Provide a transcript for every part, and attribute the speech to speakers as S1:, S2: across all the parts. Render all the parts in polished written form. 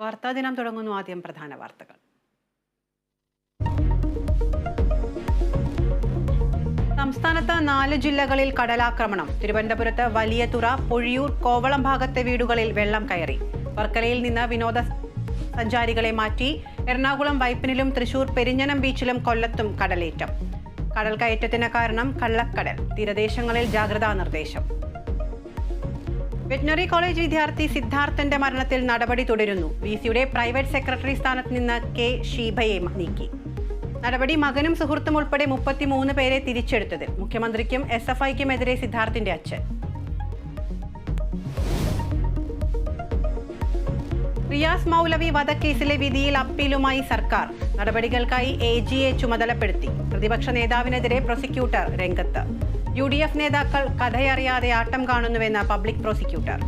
S1: വാർത്താ ദിനം തുടങ്ങുന്നു. ആദ്യം പ്രധാന വാർത്തകൾ. സംസ്ഥാനത്ത് 4 ജില്ലകളിൽ കടലാക്രമണം. തിരുവനന്തപുരത്ത് വലിയതുറ, പൊഴിയൂർ, കോവളം ഭാഗത്തെ വീടുകളിൽ വെള്ളം കയറി. വർക്കലയിൽ നിന്ന് വിനോദസഞ്ചാരികളെ മാറ്റി. എറണാകുളം വൈപ്പിനിലും തൃശൂർ പെരിഞ്ഞനം ബീച്ചിലും കൊല്ലത്തും കടലേറ്റം. കടൽ കയറ്റത്തിന് കാരണം കള്ളക്കടൽ. തീരദേശങ്ങളിൽ ജാഗ്രതാ നിർദ്ദേശം. വെറ്റിനറി കോളേജ് വിദ്യാർത്ഥി സിദ്ധാർത്ഥന്റെ മരണത്തിൽ നടപടി തുടരുന്നു. വിസിയുടെ പ്രൈവറ്റ് സെക്രട്ടറി സ്ഥാനത്ത് നിന്ന് കെ ഷീബയെ നീക്കി. നടപടി മകനും സുഹൃത്തും ഉൾപ്പെടെ 33 പേരെ തിരിച്ചെടുത്തതിൽ. മുഖ്യമന്ത്രിക്കും SFIക്കുമെതിരെ സിദ്ധാർത്ഥിന്റെ അച്ഛൻ. റിയാസ് മൗലവി വധക്കേസിലെ വിധിയിൽ അപ്പീലുമായി സർക്കാർ. നടപടികൾക്കായി AGയെ ചുമതലപ്പെടുത്തി. പ്രതിപക്ഷ നേതാവിനെതിരെ പ്രോസിക്യൂട്ടർ രംഗത്ത്. UDF നേതാക്കൾ കഥയറിയാതെ ആട്ടം കാണുന്നുവെന്ന് പബ്ലിക് പ്രോസിക്യൂട്ടർ.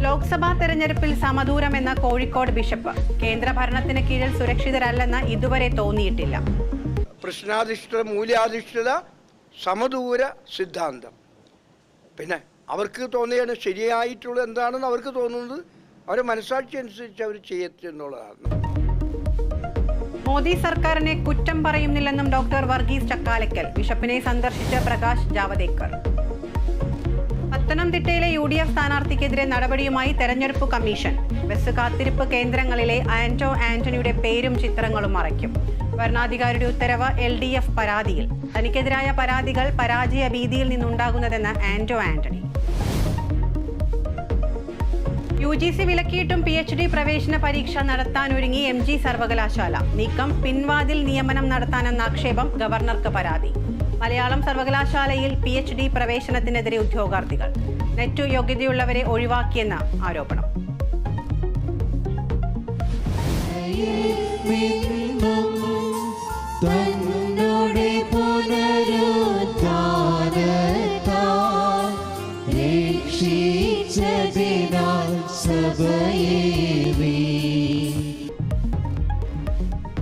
S1: ലോക്സഭാ തെരഞ്ഞെടുപ്പിൽ സമദൂരമെന്ന കോഴിക്കോട് ബിഷപ്പ്. കേന്ദ്ര ഭരണത്തിന് കീഴിൽ സുരക്ഷിതരല്ലെന്ന് ഇതുവരെ തോന്നിയിട്ടില്ല.
S2: പ്രശ്നാധിഷ്ഠിത മൂല്യാധിഷ്ഠിത സമദൂര സിദ്ധാന്തം. പിന്നെ അവർക്ക് തോന്നിയാണ് ശരിയായിട്ടുള്ളത് എന്താണെന്ന് അവർക്ക് തോന്നുന്നത് അവരുടെ മനസ്സാക്ഷി അനുസരിച്ച് അവർ ചെയ്യുന്നുള്ളതാണ്.
S1: മോദി സർക്കാരിനെ കുറ്റം പറയുന്നില്ലെന്നും ഡോക്ടർ വർഗീസ് ചക്കാലക്കൽ. ബിഷപ്പിനെ സന്ദർശിച്ച പ്രകാശ് ജാവദേക്കർ. പത്തനംതിട്ടയിലെ UDF സ്ഥാനാർത്ഥിക്കെതിരെ നടപടിയുമായി തെരഞ്ഞെടുപ്പ് കമ്മീഷൻ. ബസ് കാത്തിരിപ്പ് കേന്ദ്രങ്ങളിലെ ആന്റണിയുടെ പേരും ചിത്രങ്ങളും മറയ്ക്കും. ഭരണാധികാരിയുടെ ഉത്തരവ് LDF പരാതിയിൽ. തനിക്കെതിരായ പരാതികൾ പരാജയ ഭീതിയിൽ നിന്നുണ്ടാകുന്നതെന്ന് ആന്റണി. UGC വിലക്കിയിട്ടും PhD പ്രവേശന പരീക്ഷ നടത്താനൊരുങ്ങി MG സർവകലാശാല. നീക്കം പിൻവാതിൽ നിയമനം നടത്താനെന്ന ആക്ഷേപം ഗവർണർക്ക് പരാതി. മലയാളം സർവകലാശാലയിൽ PhD പ്രവേശനത്തിനെതിരെ ഉദ്യോഗാർത്ഥികൾ. നെറ്റ് യോഗ്യതയുള്ളവരെ ഒഴിവാക്കിയെന്ന ആരോപണം.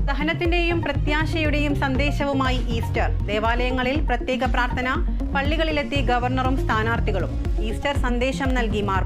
S1: സഹനത്തിന്റെയും പ്രത്യാശയുടെയും സന്ദേശവുമായി ഈസ്റ്റർ. ദേവാലയങ്ങളിൽ പ്രത്യേക പ്രാർത്ഥന. പള്ളികളിലെത്തി ഗവർണറും സ്ഥാനാർത്ഥികളും. ഈസ്റ്റർ സന്ദേശം നൽകി മാർ